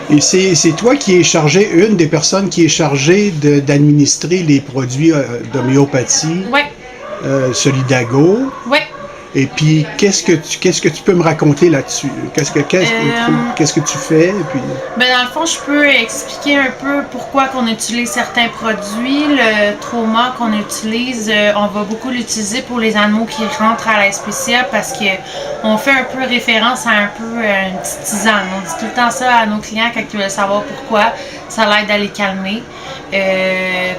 Et c'est toi qui es chargé, une des personnes qui est chargée d'administrer les produits d'homéopathie, Ouais, Solidago. ouais. Et puis, qu'est-ce que tu peux me raconter là-dessus? Qu'est-ce que tu fais? Et puis... Ben dans le fond, je peux expliquer un peu pourquoi qu'on utilise certains produits. Le trauma qu'on utilise, on va beaucoup l'utiliser pour les animaux qui rentrent à la SPCA parce que on fait un peu référence à un peu une petite tisane. On dit tout le temps ça à nos clients quand ils veulent savoir pourquoi. Ça l'aide à les calmer.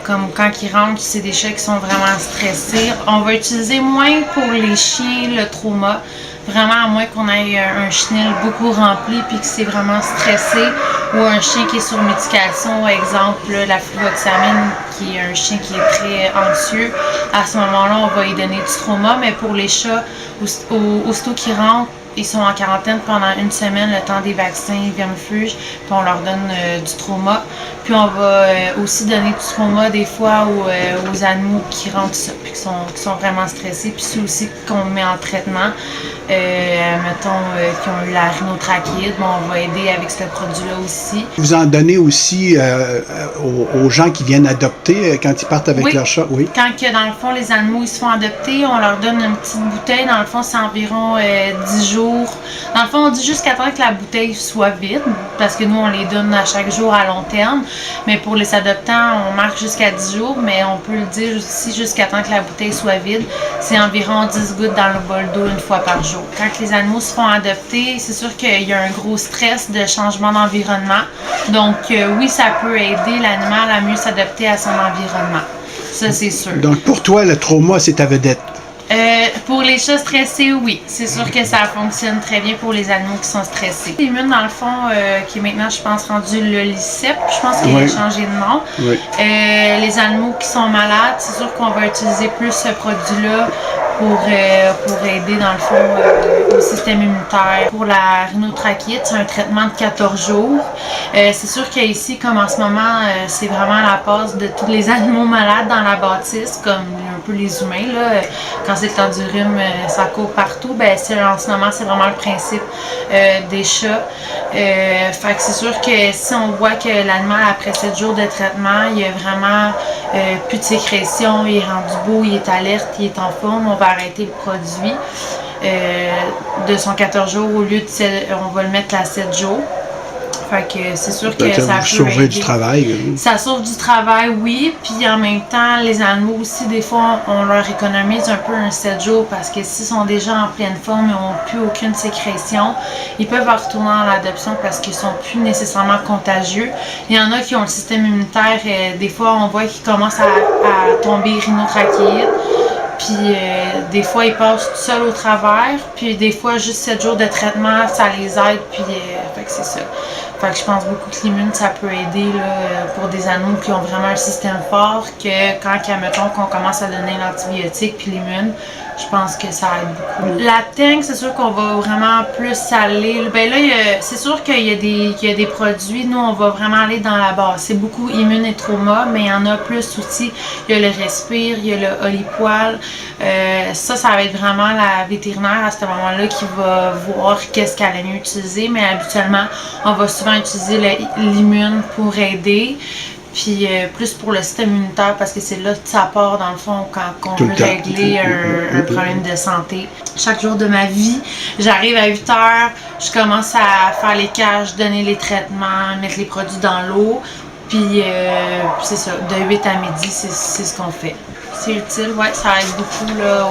Comme quand ils rentrent, c'est des chats qui sont vraiment stressés. On va utiliser moins pour les chiens le trauma. Vraiment, à moins qu'on ait un chenil beaucoup rempli puis que c'est vraiment stressé, ou un chien qui est sur médication, exemple la fluvoxamine, qui est un chien qui est très anxieux. À ce moment-là, on va lui donner du trauma, mais pour les chats, aussitôt qu'ils rentrent, ils sont en quarantaine pendant une semaine, le temps des vaccins, vermifuges, puis on leur donne du trauma. Puis on va aussi donner du trauma des fois aux animaux qui rentrent puis qui sont vraiment stressés. Puis ceux aussi qu'on met en traitement, mettons, qui ont eu la rhinotrachéite, bon, on va aider avec ce produit-là aussi. Vous en donnez aussi aux gens qui viennent adopter quand ils partent avec leur chat? Oui. Quand que, dans le fond, les animaux ils se font adopter, on leur donne une petite bouteille. Dans le fond, c'est environ 10 jours. Dans le fond, on dit jusqu'à temps que la bouteille soit vide, parce que nous, on les donne à chaque jour à long terme. Mais pour les adoptants, on marque jusqu'à 10 jours, mais on peut le dire aussi jusqu'à temps que la bouteille soit vide. C'est environ 10 gouttes dans le bol d'eau une fois par jour. Quand les animaux se font adopter, c'est sûr qu'il y a un gros stress de changement d'environnement. Donc, oui, ça peut aider l'animal à mieux s'adapter à son environnement. Ça, c'est sûr. Donc, pour toi, le trauma, c'est ta vedette? Pour les chats stressés, oui. C'est sûr que ça fonctionne très bien pour les animaux qui sont stressés. L'immune, dans le fond, qui est maintenant, je pense, rendu le Lycep, je pense qu'il a changé de nom. Oui. Les animaux qui sont malades, c'est sûr qu'on va utiliser plus ce produit-là pour aider, dans le fond, au système immunitaire. Pour la rhinotrachéite, c'est un traitement de 14 jours. C'est sûr qu'ici, comme en ce moment, c'est vraiment la passe de tous les animaux malades dans la bâtisse, comme un peu les humains, là. Quand c'est le temps du rhume, ça court partout. Ben, en ce moment, c'est vraiment le principe des chats. Fait que c'est sûr que si on voit que l'animal, après 7 jours de traitement, il y a vraiment plus de sécrétion, il est rendu beau, il est alerte, il est en forme, on va arrêter le produit de son 14 jours au lieu de on va le mettre à 7 jours. Fait que c'est sûr que ça peut sauver du travail. Ça sauve du travail, oui. Puis en même temps, les animaux aussi, des fois, on leur économise un peu un 7 jours parce que s'ils sont déjà en pleine forme et n'ont plus aucune sécrétion, ils peuvent retourner à l'adoption parce qu'ils sont plus nécessairement contagieux. Il y en a qui ont le système immunitaire, des fois, on voit qu'ils commencent à tomber rhinotrachéite. Puis des fois, ils passent tout seuls au travers. Puis des fois, juste 7 jours de traitement, ça les aide. Puis fait que c'est ça. Fait que je pense beaucoup que l'immune, ça peut aider là, pour des animaux qui ont vraiment un système fort, que quand, admettons, qu'on commence à donner l'antibiotique puis l'immune, je pense que ça aide beaucoup. La teigne, c'est sûr qu'on va vraiment plus saler. Ben là, c'est sûr qu'il y a des produits, nous, on va vraiment aller dans la base. C'est beaucoup immune et trauma, mais il y en a plus aussi. Il y a le respire, il y a le olipoil. Ça va être vraiment la vétérinaire à ce moment-là qui va voir qu'est-ce qu'elle a mieux utiliser, mais habituellement, on va souvent utiliser l'immune pour aider. Puis plus pour le système immunitaire parce que c'est là que ça part dans le fond quand on veut régler un problème de santé. Chaque jour de ma vie, j'arrive à 8 heures, je commence à faire les cages, donner les traitements, mettre les produits dans l'eau. Puis c'est ça, de 8 à midi, c'est ce qu'on fait. C'est utile, ouais, ça aide beaucoup là.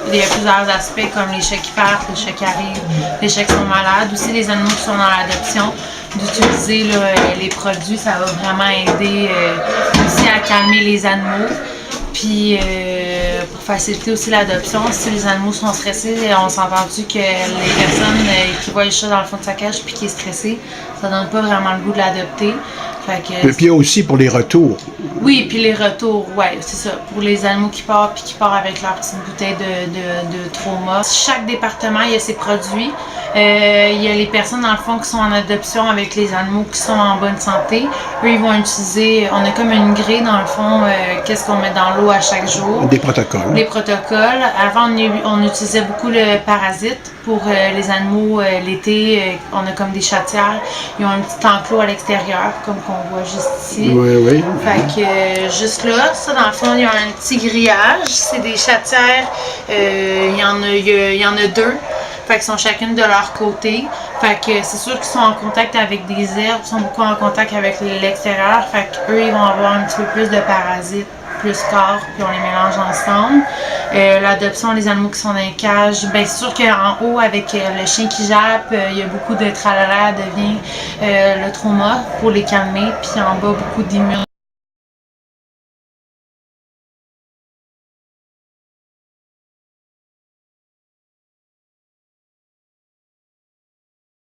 Il y a plusieurs aspects comme les chats qui partent, les chats qui arrivent, les chats qui sont malades, aussi les animaux qui sont dans l'adoption. D'utiliser les produits, ça va vraiment aider aussi à calmer les animaux. Puis pour faciliter aussi l'adoption, si les animaux sont stressés, on s'est entendu que les personnes qui voient le chat dans le fond de sa cage puis qui est stressé, ça donne pas vraiment le goût de l'adopter. Et puis aussi pour les retours. Oui, puis les retours, ouais, c'est ça. Pour les animaux qui partent puis qui partent avec leur petite bouteille de trauma. Chaque département, il y a ses produits. Il y a les personnes, dans le fond, qui sont en adoption avec les animaux qui sont en bonne santé. Eux, ils vont utiliser, on a comme une grille, dans le fond, qu'est-ce qu'on met dans l'eau à chaque jour. Des protocoles. Les protocoles. Avant, on utilisait beaucoup le parasite pour les animaux. L'été, on a comme des chatières. Ils ont un petit enclos à l'extérieur, comme qu'on voit juste ici. Oui, oui. Fait que juste là, ça, dans le fond, il y a un petit grillage. C'est des chatières. Il y en a deux. Fait qu'ils sont chacune de leur côté. Fait que c'est sûr qu'ils sont en contact avec des herbes, ils sont beaucoup en contact avec l'extérieur. Fait qu'eux, ils vont avoir un petit peu plus de parasites, plus corps, puis on les mélange ensemble. L'adoption, les animaux qui sont dans les cages, bien c'est sûr qu'en haut, avec le chien qui jappe, il y a beaucoup de tralala, devient le trauma pour les calmer, puis en bas, beaucoup d'immunité.